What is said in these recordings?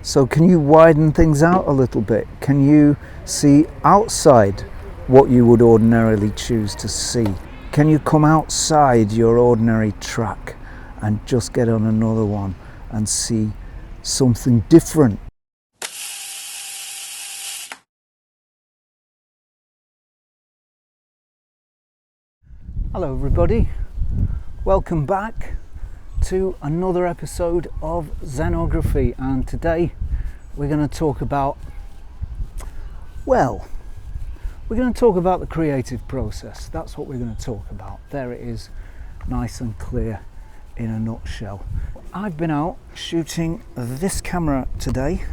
So can you widen things out a little bit? Can you see outside what you would ordinarily choose to see? Can you come outside your ordinary track and just get on another one and see something different? Hello everybody, welcome back to another episode of Zenography, and today we're going to talk about, we're going to talk about the creative process. That's what we're going to talk about. There it is, nice and clear in a nutshell. I've been out shooting this camera today.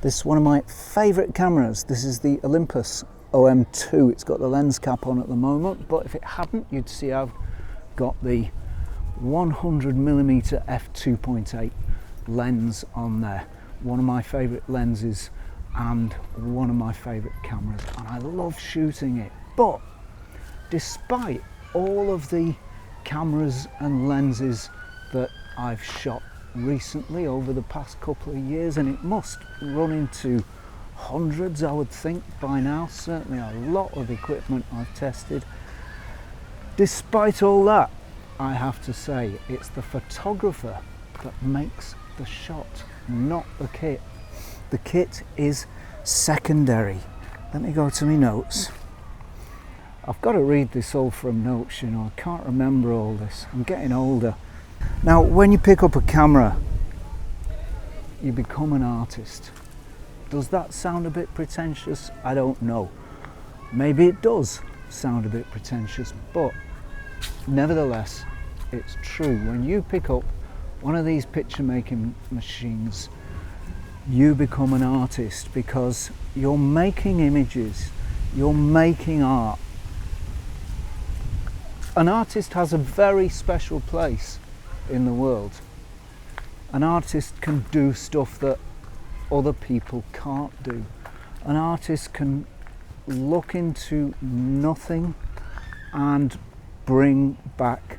This is one of my favourite cameras. This is the Olympus OM2. It's got the lens cap on at the moment, but if it hadn't, you'd see I've got the 100mm f2.8 lens on there. One of my favourite lenses and one of my favourite cameras, and I love shooting it. But despite all of the cameras and lenses that I've shot recently over the past couple of years, and it must run into hundreds, I would think, by now, certainly a lot of equipment I've tested. Despite all that, I have to say it's the photographer that makes the shot, not the kit. The kit is secondary. Let me go to my notes. I've got to read this all from notes, you know, I can't remember all this. I'm getting older. Now, when you pick up a camera, you become an artist. Does that sound a bit pretentious? I don't know. Maybe it does sound a bit pretentious, but nevertheless, it's true. When you pick up one of these picture making machines, you become an artist because you're making images, you're making art. An artist has a very special place in the world. An artist can do stuff that other people can't do. An artist can look into nothing and bring back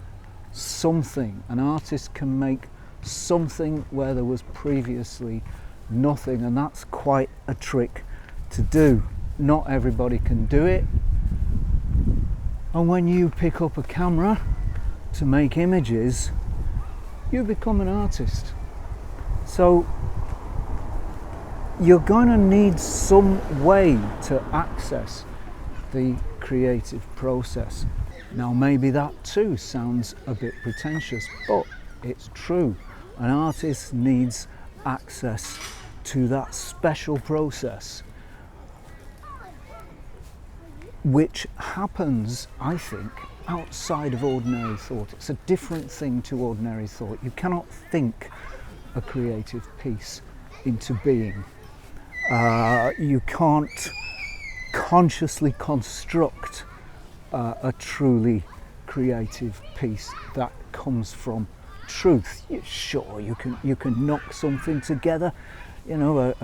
something. An artist can make something where there was previously nothing, and that's quite a trick to do. Not everybody can do it, and when you pick up a camera to make images, you become an artist. So you're going to need some way to access the creative process. Now, maybe that too sounds a bit pretentious, but it's true. An artist needs access to that special process, which happens, I think, outside of ordinary thought. It's a different thing to ordinary thought. You cannot think a creative piece into being. You can't consciously construct a truly creative piece that comes from truth. Sure, you can knock something together. You know,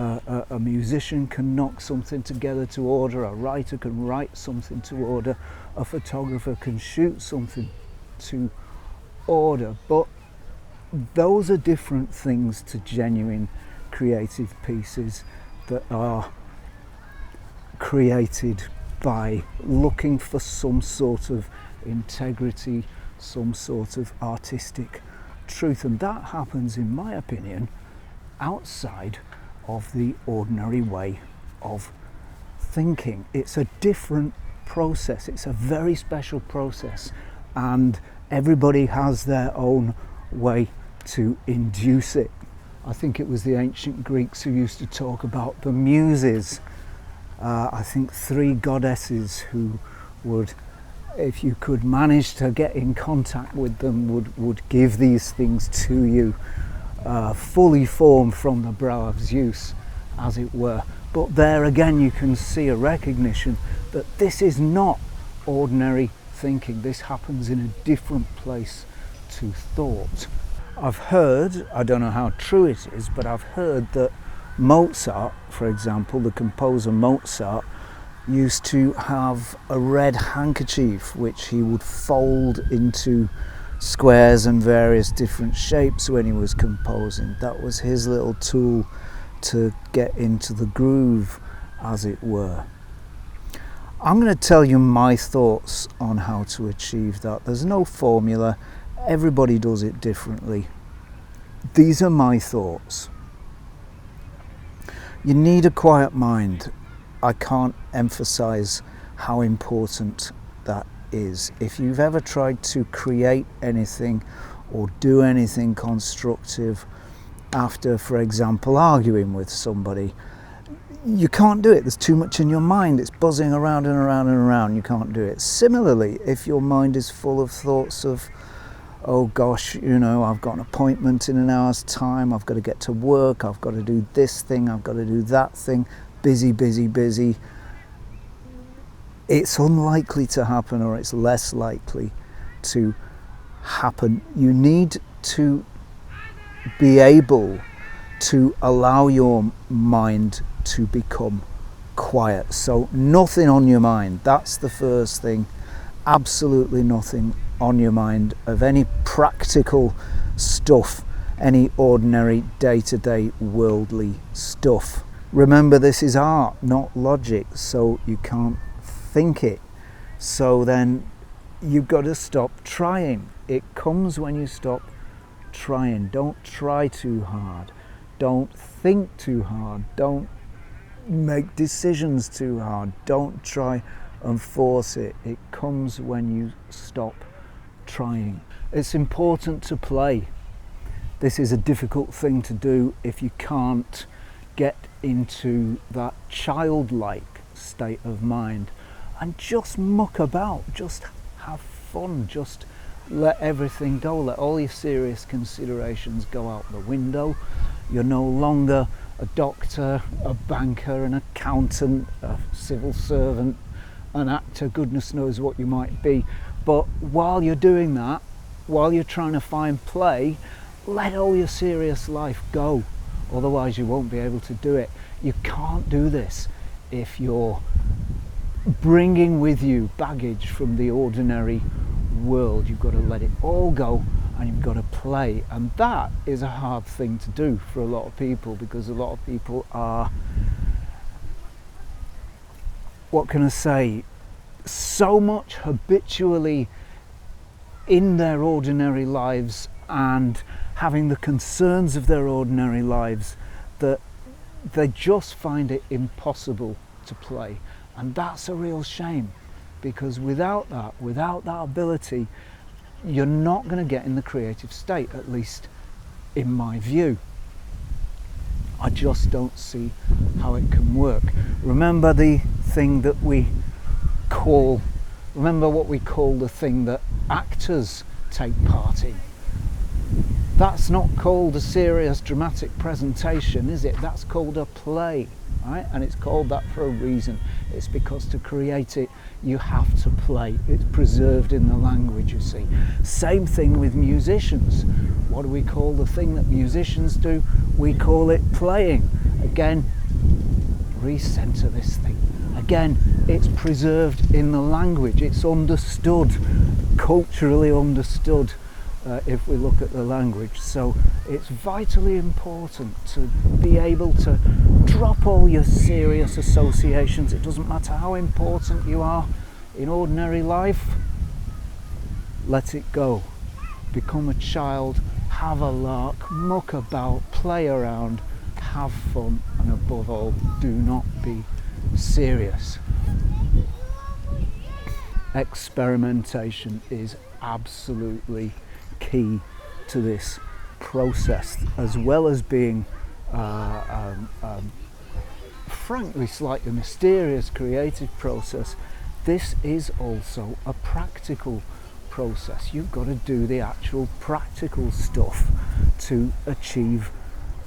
a musician can knock something together to order. A writer can write something to order. A photographer can shoot something to order. But those are different things to genuine creative pieces that are created by looking for some sort of integrity, some sort of artistic truth, and that happens, in my opinion, outside of the ordinary way of thinking. It's a different process, it's a very special process, and everybody has their own way to induce it. I think it was the ancient Greeks who used to talk about the muses. I think 3 goddesses who would, if you could manage to get in contact with them, would give these things to you, fully formed from the brow of Zeus, as it were. But there again you can see a recognition that this is not ordinary thinking. This happens in a different place to thought. I've heard, I don't know how true it is, but I've heard that Mozart, for example, the composer Mozart, used to have a red handkerchief which he would fold into squares and various different shapes when he was composing. That was his little tool to get into the groove, as it were. I'm going to tell you my thoughts on how to achieve that. There's no formula, everybody does it differently. These are my thoughts. You need a quiet mind. I can't emphasize how important that is. If you've ever tried to create anything or do anything constructive after, for example, arguing with somebody, you can't do it. There's too much in your mind. It's buzzing around and around and around. You can't do it. Similarly, if your mind is full of thoughts of, oh gosh, I've got an appointment in an hour's time, I've got to get to work, I've got to do this thing, I've got to do that thing, busy, busy, busy, it's unlikely to happen, or it's less likely to happen. You need to be able to allow your mind to become quiet. So nothing on your mind, that's the first thing. Absolutely nothing on your mind of any practical stuff, any ordinary day-to-day worldly stuff. Remember, this is art, not logic, so you can't think it. So then you've got to stop trying. It comes when you stop trying. Don't try too hard. Don't think too hard. Don't make decisions too hard. Don't try and force it. It comes when you stop trying. It's important to play. This is a difficult thing to do if you can't get into that childlike state of mind and just muck about, just have fun, just let everything go, let all your serious considerations go out the window. You're no longer a doctor, a banker, an accountant, a civil servant, an actor, goodness knows what you might be. But while you're doing that, while you're trying to find play, let all your serious life go. Otherwise you won't be able to do it. You can't do this if you're bringing with you baggage from the ordinary world. You've got to let it all go and you've got to play. And that is a hard thing to do for a lot of people, because a lot of people are, what can I say, so much habitually in their ordinary lives and having the concerns of their ordinary lives that they just find it impossible to play. And that's a real shame, because without that ability, you're not going to get in the creative state, at least in my view. I just don't see how it can work. Remember the thing that remember what we call the thing that actors take part in. That's not called a serious dramatic presentation, is it? That's called a play, right? And it's called that for a reason. It's because to create it, you have to play. It's preserved in the language, you see. Same thing with musicians. What do we call the thing that musicians do? We call it playing. Again, recenter this thing. Again, it's preserved in the language. It's understood, culturally understood, if we look at the language. So it's vitally important to be able to drop all your serious associations. It doesn't matter how important you are in ordinary life. Let it go. Become a child, have a lark, muck about, play around, have fun, and above all, do not be serious. Experimentation is absolutely key to this process, as well as being frankly slightly mysterious creative process. This is also a practical process. You've got to do the actual practical stuff to achieve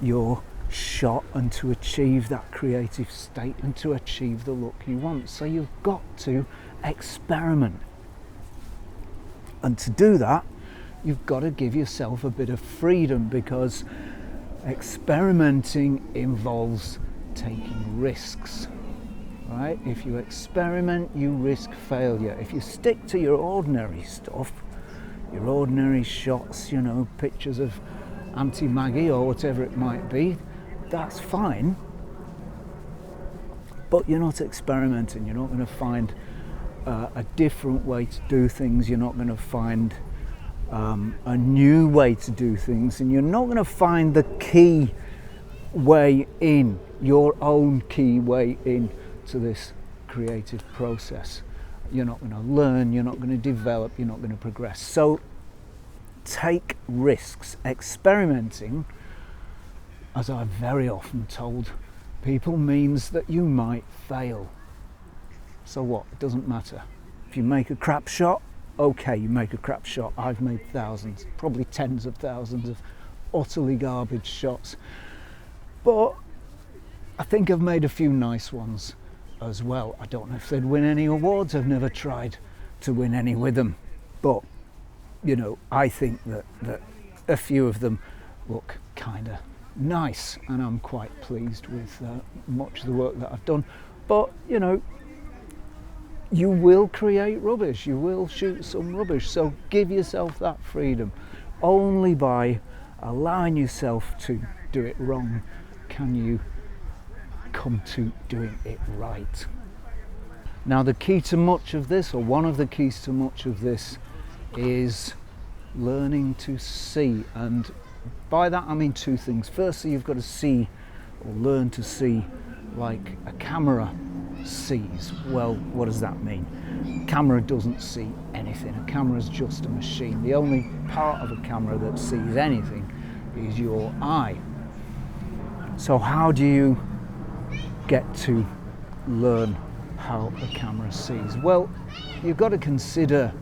your shot and to achieve that creative state and to achieve the look you want. So you've got to experiment, and to do that you've got to give yourself a bit of freedom, because experimenting involves taking risks, right? If you experiment, you risk failure. If you stick to your ordinary stuff, your ordinary shots, you know, pictures of Auntie Maggie or whatever it might be, that's fine. But you're not experimenting, you're not going to find a different way to do things, you're not going to find a new way to do things, and you're not going to find the key way in, your own key way in to this creative process. You're not going to learn, you're not going to develop, you're not going to progress. So take risks. Experimenting, as I've very often told people, means that you might fail. So what? It doesn't matter. If you make a crap shot, okay, you make a crap shot. I've made thousands, probably tens of thousands of utterly garbage shots. But I think I've made a few nice ones as well. I don't know if they'd win any awards. I've never tried to win any with them. But, you know, I think that a few of them look kind of nice, and I'm quite pleased with much of the work that I've done. But, you know, you will create rubbish, you will shoot some rubbish, so give yourself that freedom. Only by allowing yourself to do it wrong can you come to doing it right. Now, the key to much of this, or one of the keys to much of this, is learning to see, and by that I mean two things. Firstly, you've got to see, or learn to see, like a camera sees. Well, what does that mean? A camera doesn't see anything. A camera is just a machine. The only part of a camera that sees anything is your eye. So how do you get to learn how a camera sees? Well, you've got to consider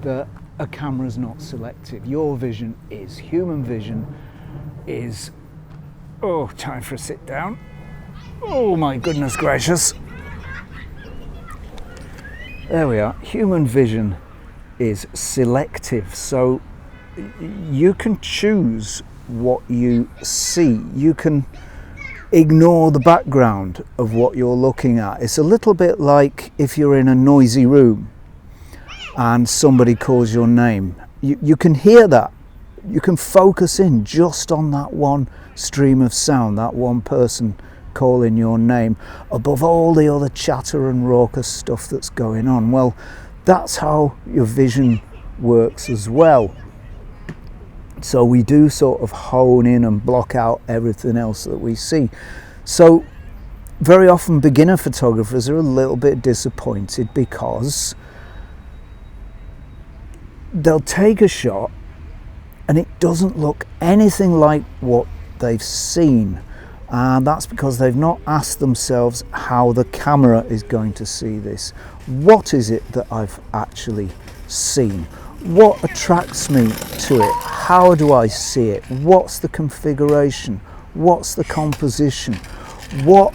that a camera is not selective. Your vision is. Human vision is... Oh, time for a sit down. Oh my goodness gracious. There we are. Human vision is selective. So you can choose what you see. You can ignore the background of what you're looking at. It's a little bit like if you're in a noisy room and somebody calls your name. You can hear that. You can focus in just on that one stream of sound, that one person calling your name, above all the other chatter and raucous stuff that's going on. Well, that's how your vision works as well. So we do sort of hone in and block out everything else that we see. So very often beginner photographers are a little bit disappointed because they'll take a shot and it doesn't look anything like what they've seen. And that's because they've not asked themselves how the camera is going to see this. What is it that I've actually seen? What attracts me to it? How do I see it? What's the configuration? What's the composition? What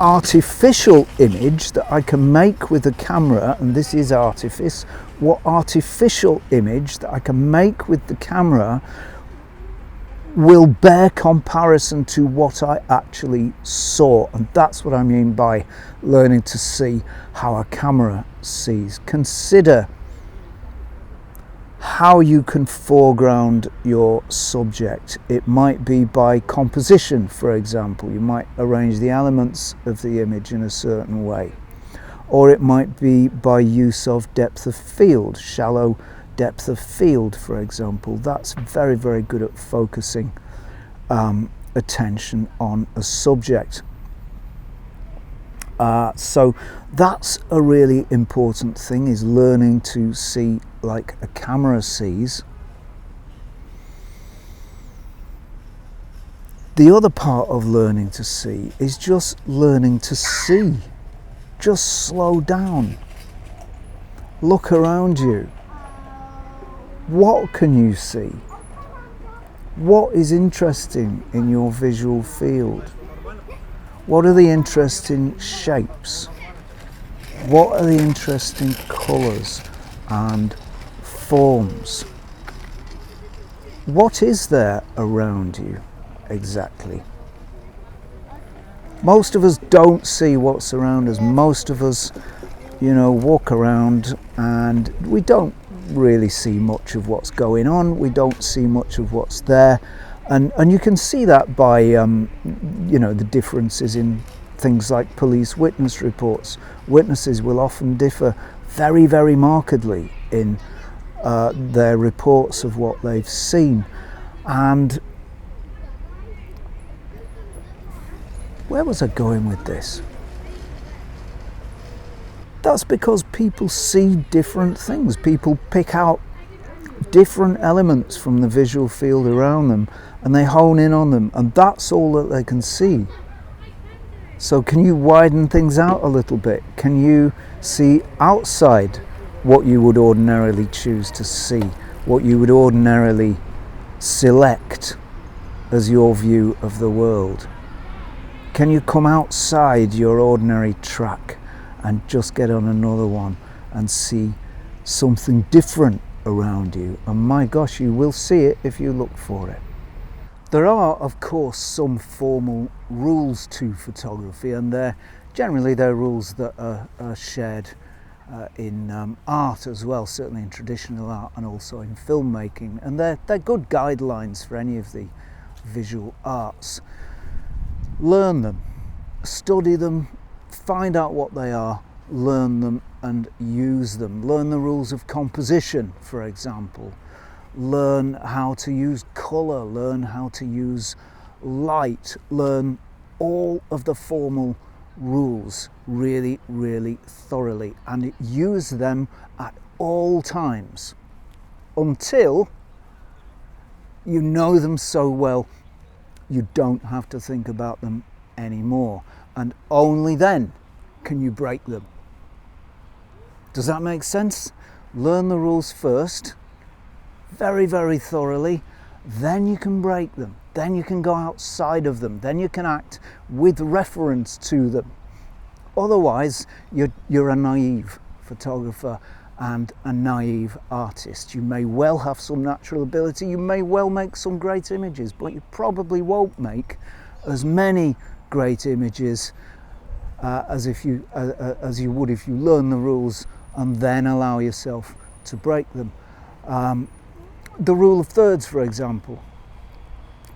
artificial image that I can make with the camera, and this is artifice, what artificial image that I can make with the camera will bear comparison to what I actually saw. And that's what I mean by learning to see how a camera sees. Consider how you can foreground your subject. It might be by composition, for example. You might arrange the elements of the image in a certain way. Or it might be by use of depth of field, shallow depth of field, for example. That's very, very good at focusing attention on a subject. So that's a really important thing, is learning to see like a camera sees. The other part of learning to see is just learning to see. Just slow down. Look around you. What can you see? What is interesting in your visual field? What are the interesting shapes? What are the interesting colours and forms? What is there around you exactly? Most of us don't see what's around us. Most of us, you know, walk around and we don't really see much of what's going on. We don't see much of what's there, and you can see that by the differences in things like police witness reports. Witnesses will often differ very, very markedly in their reports of what they've seen. And where was I going with this? That's because people see different things. People pick out different elements from the visual field around them and they hone in on them, and that's all that they can see. So can you widen things out a little bit? Can you see outside what you would ordinarily choose to see, what you would ordinarily select as your view of the world? Can you come outside your ordinary track and just get on another one and see something different around you? And my gosh, you will see it if you look for it. There are, of course, some formal rules to photography, and they're rules that are shared in art as well, certainly in traditional art and also in filmmaking, and they're good guidelines for any of the visual arts. Learn them, study them, find out what they are, learn them and use them. Learn the rules of composition, for example. Learn how to use colour, learn how to use light, learn all of the formal rules really, really thoroughly, and use them at all times until you know them so well you don't have to think about them anymore, and only then can you break them. Does that make sense? Learn the rules first, very, very thoroughly, then you can break them, then you can go outside of them, then you can act with reference to them. Otherwise, you're a naive photographer and a naive artist. You may well have some natural ability, you may well make some great images, but you probably won't make as many great images as you would if you learn the rules and then allow yourself to break them. The rule of thirds, for example,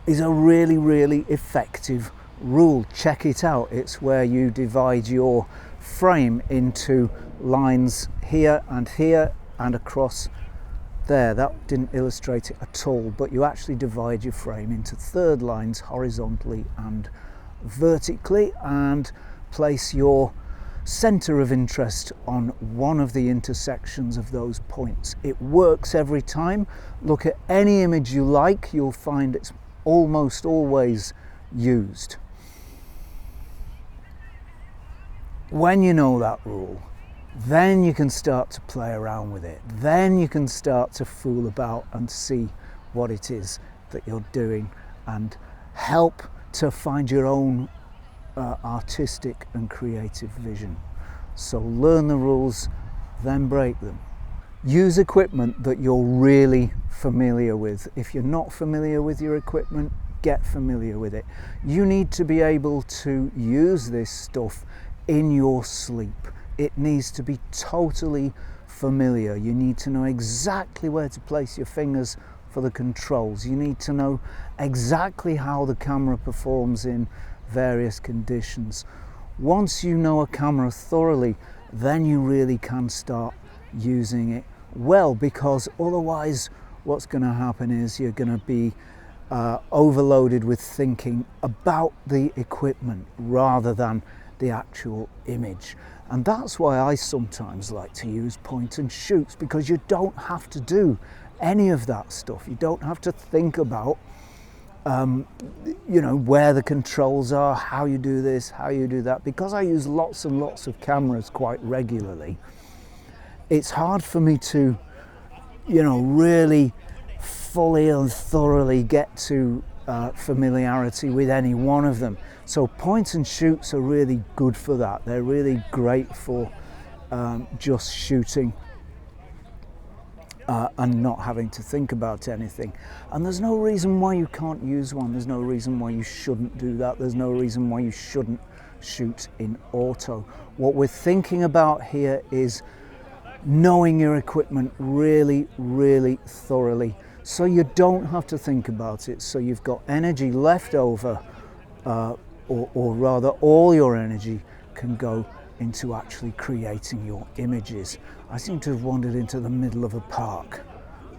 is a really, really effective rule. Check it out. It's where you divide your frame into lines here and across there. That didn't illustrate it at all, but you actually divide your frame into third lines horizontally and vertically and place your center of interest on one of the intersections of those points. It works every time. Look at any image you like, you'll find it's almost always used. When you know that rule, then you can start to play around with it. Then you can start to fool about and see what it is that you're doing and help to find your own artistic and creative vision. So learn the rules, then break them. Use equipment that you're really familiar with. If you're not familiar with your equipment, get familiar with it. You need to be able to use this stuff in your sleep. It needs to be totally familiar. You need to know exactly where to place your fingers for the controls. You need to know exactly how the camera performs in various conditions. Once you know a camera thoroughly, then you really can start using it well, because otherwise what's going to happen is you're going to be overloaded with thinking about the equipment rather than the actual image. And that's why I sometimes like to use point and shoots, because you don't have to do any of that stuff. You don't have to think about where the controls are, how you do this, how you do that. Because I use lots and lots of cameras quite regularly, it's hard for me to really fully and thoroughly get to familiarity with any one of them. So point and shoots are really good for that. They're really great for just shooting and not having to think about anything. And there's no reason why you can't use one. There's no reason why you shouldn't do that. There's no reason why you shouldn't shoot in auto. What we're thinking about here is knowing your equipment really, really thoroughly, so you don't have to think about it, so you've got energy left over, or rather all your energy can go into actually creating your images. I seem to have wandered into the middle of a park.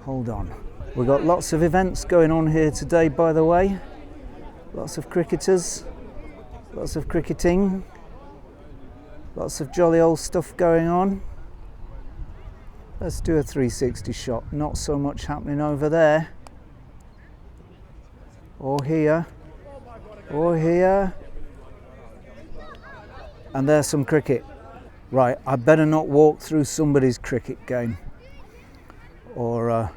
Hold on. We've got lots of events going on here today, by the way. Lots of cricketers, lots of cricketing, lots of jolly old stuff going on. Let's do a 360 shot. Not so much happening over there, or here, or here. And there's some cricket. Right, I better not walk through somebody's cricket game, or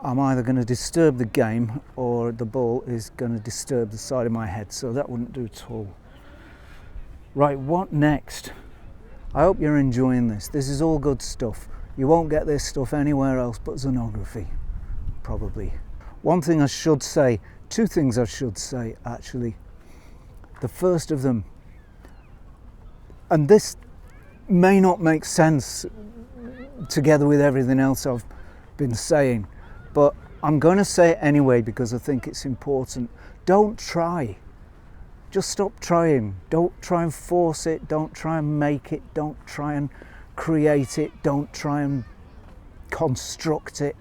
I'm either going to disturb the game or the ball is going to disturb the side of my head, so that wouldn't do at all. Right, what next? I hope you're enjoying this. This is all good stuff. You won't get this stuff anywhere else but Xenography, probably. One thing I should say, two things I should say actually. The first of them, and this may not make sense together with everything else I've been saying, but I'm going to say it anyway because I think it's important. Don't try. Just stop trying. Don't try and force it. Don't try and make it. Don't try and create it. Don't try and construct it.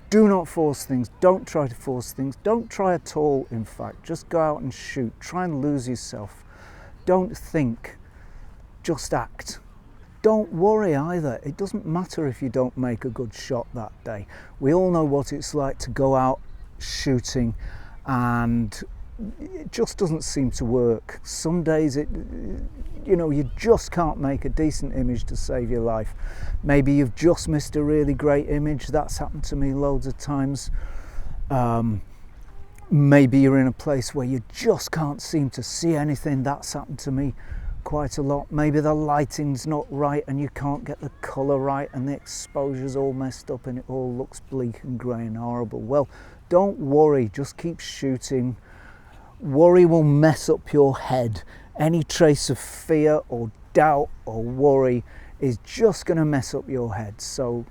Do not force things. Don't try to force things. Don't try at all, in fact. Just go out and shoot. Try and lose yourself. Don't think. Just act. Don't worry either. It doesn't matter if you don't make a good shot that day. We all know what it's like to go out shooting and it just doesn't seem to work. Some days you just can't make a decent image to save your life. Maybe you've just missed a really great image. That's happened to me loads of times. Maybe you're in a place where you just can't seem to see anything. That's happened to me quite a lot. Maybe the lighting's not right and you can't get the colour right and the exposure's all messed up and it all looks bleak and grey and horrible. Well, don't worry, just keep shooting. Worry will mess up your head. Any trace of fear or doubt or worry is just going to mess up your head. So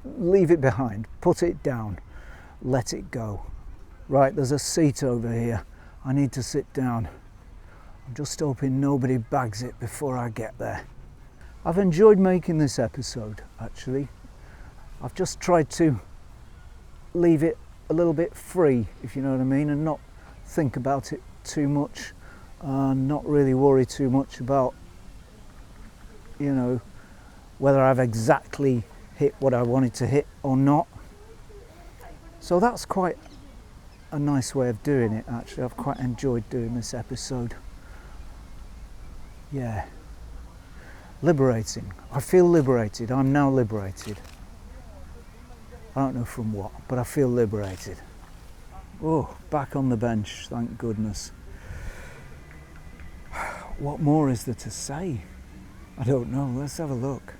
leave it behind, put it down, let it go. Right, there's a seat over here. I need to sit down. I'm just hoping nobody bags it before I get there. I've enjoyed making this episode, actually. I've just tried to leave it a little bit free, if you know what I mean, and not think about it too much, not really worry too much about, whether I've exactly hit what I wanted to hit or not. So that's quite a nice way of doing it, actually. I've quite enjoyed doing this episode. Yeah. Liberating. I feel liberated. I'm now liberated. I don't know from what, but I feel liberated. Oh, back on the bench, thank goodness. What more is there to say? I don't know. Let's have a look.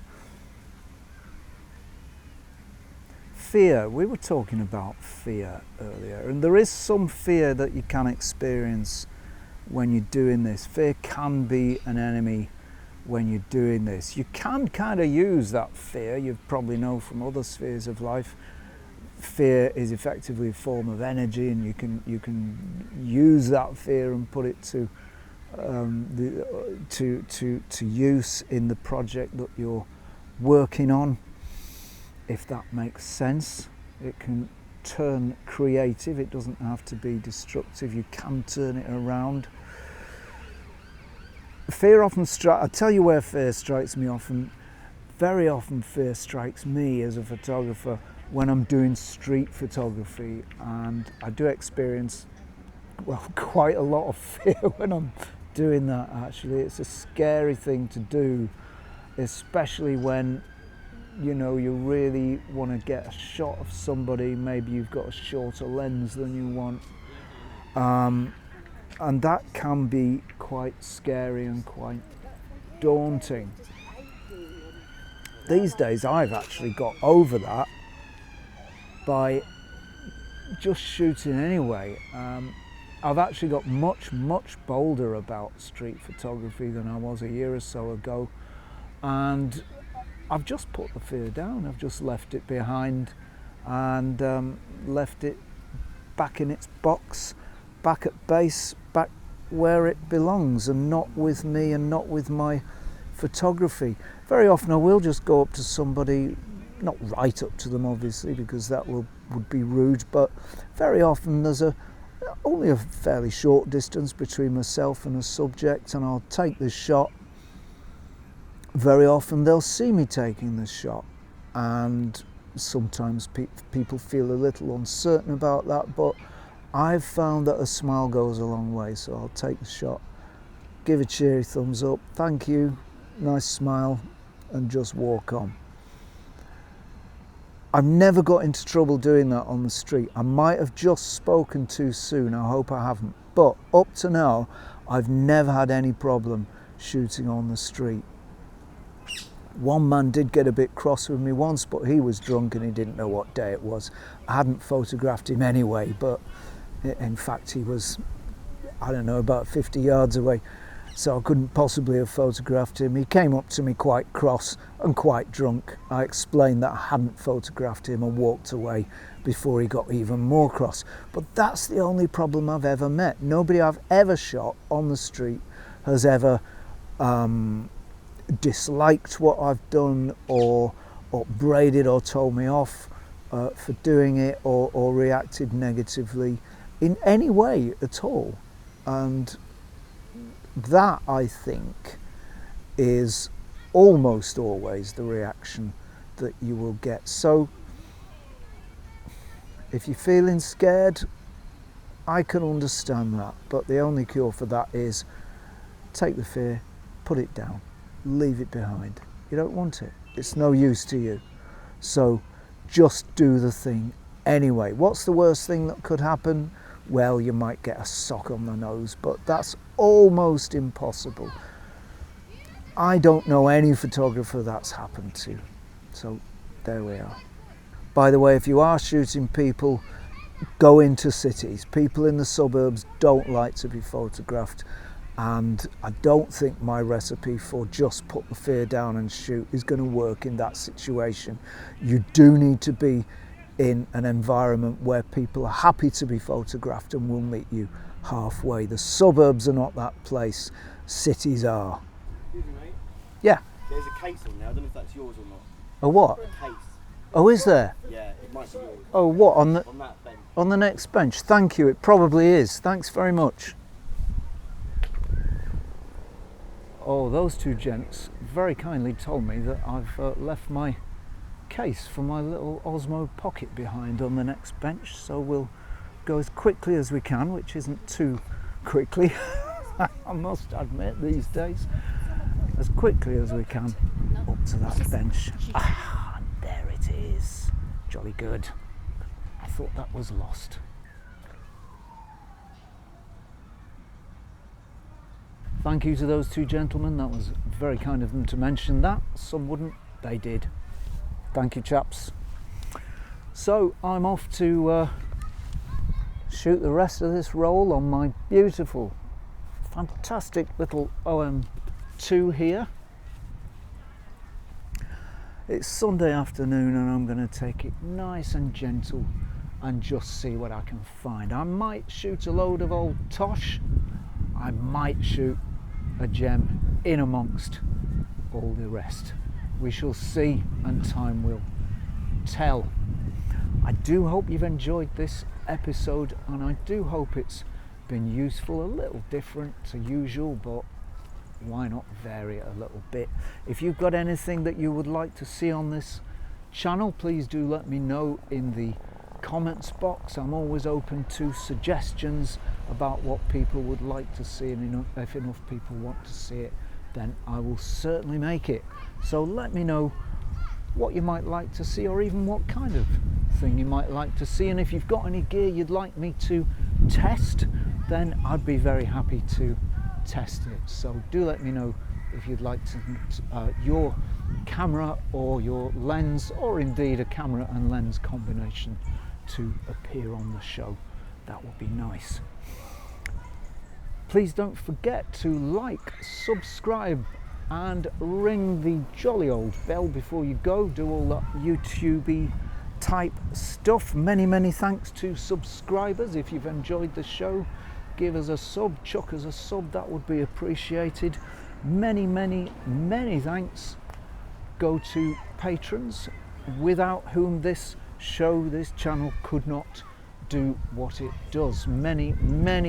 Fear. We were talking about fear earlier, and there is some fear that you can experience when you're doing this. Fear can be an enemy when you're doing this. You can kind of use that fear. You probably know from other spheres of life. Fear is effectively a form of energy, and you can use that fear and put it to use in the project that you're working on. If that makes sense, it can turn creative. It doesn't have to be destructive. You can turn it around. Fear often I tell you where fear strikes me often. Very often fear strikes me as a photographer when I'm doing street photography, and I do experience quite a lot of fear when I'm doing that. Actually, it's a scary thing to do, especially when you really want to get a shot of somebody. Maybe you've got a shorter lens than you want, and that can be quite scary and quite daunting. These days I've actually got over that by just shooting anyway. I've actually got much bolder about street photography than I was a year or so ago, and I've just put the fear down. I've just left it behind and left it back in its box, back at base, back where it belongs, and not with me and not with my photography. Very often I will just go up to somebody, not right up to them obviously, because that would be rude, but very often there's only a fairly short distance between myself and a subject, and I'll take this shot. Very often they'll see me taking this shot, and sometimes people feel a little uncertain about that, but I've found that a smile goes a long way. So I'll take the shot, give a cheery thumbs up, thank you, nice smile, and just walk on. I've never got into trouble doing that on the street. I might have just spoken too soon, I hope I haven't, but up to now I've never had any problem shooting on the street. One man did get a bit cross with me once, but he was drunk and he didn't know what day it was. I hadn't photographed him anyway, but in fact he was, I don't know, about 50 yards away, so I couldn't possibly have photographed him. He came up to me quite cross and quite drunk. I explained that I hadn't photographed him and walked away before he got even more cross. But that's the only problem I've ever met. Nobody I've ever shot on the street has ever disliked what I've done, or upbraided or told me off for doing it, or reacted negatively in any way at all. And that, I think, is almost always the reaction that you will get. So if you're feeling scared, I can understand that, but the only cure for that is take the fear, put it down, leave it behind. You don't want it. It's no use to you. So just do the thing anyway. What's the worst thing that could happen? Well, you might get a sock on the nose, but that's almost impossible. I don't know any photographer that's happened to. So there we are. By the way, if you are shooting people, go into cities. People in the suburbs don't like to be photographed. And I don't think my recipe for just put the fear down and shoot is going to work in that situation. You do need to be in an environment where people are happy to be photographed and will meet you halfway. The suburbs are not that place, cities are. Excuse me, mate. Yeah. There's a case on there, I don't know if that's yours or not. A what? A case. Oh, is there? Yeah, it might be yours. Oh, what, on that bench. On the next bench? Thank you, it probably is. Thanks very much. Oh, those two gents very kindly told me that I've left my case for my little Osmo Pocket behind on the next bench, so we'll go as quickly as we can, which isn't too quickly, I must admit these days, as quickly as we can up to that bench. Ah, and there it is. Jolly good. I thought that was lost. Thank you to those two gentlemen. That was very kind of them to mention that. Some wouldn't, they did. Thank you, chaps. So I'm off to shoot the rest of this roll on my beautiful, fantastic little OM2 here. It's Sunday afternoon and I'm going to take it nice and gentle and just see what I can find. I might shoot a load of old tosh. I might shoot a gem in amongst all the rest. We shall see, and time will tell. I do hope you've enjoyed this episode, and I do hope it's been useful, a little different to usual, but why not vary it a little bit? If you've got anything that you would like to see on this channel, please do let me know in the comments box. I'm always open to suggestions about what people would like to see, and if enough people want to see it, then I will certainly make it. So let me know what you might like to see, or even what kind of thing you might like to see, and if you've got any gear you'd like me to test, then I'd be very happy to test it. So do let me know if you'd like to your camera or your lens, or indeed a camera and lens combination, to appear on the show. That would be nice. Please don't forget to like, subscribe and ring the jolly old bell before you go. Do all that YouTube-y type stuff. Many thanks to subscribers. If you've enjoyed the show, give us a sub, chuck us a sub, that would be appreciated. Many thanks go to patrons, without whom this show, this channel could not do what it does. Many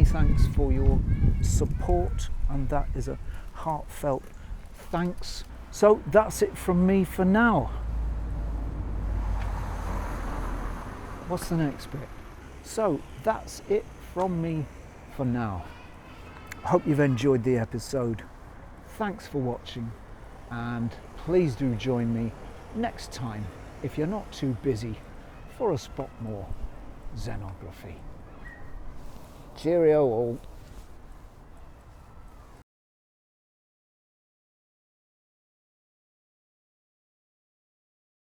thanks for your support, and that is a heartfelt thanks. So that's it from me for now. What's the next bit? So that's it from me for now. I hope you've enjoyed the episode. Thanks for watching, and please do join me next time, if you're not too busy, for a spot more Zenography. Cheerio all.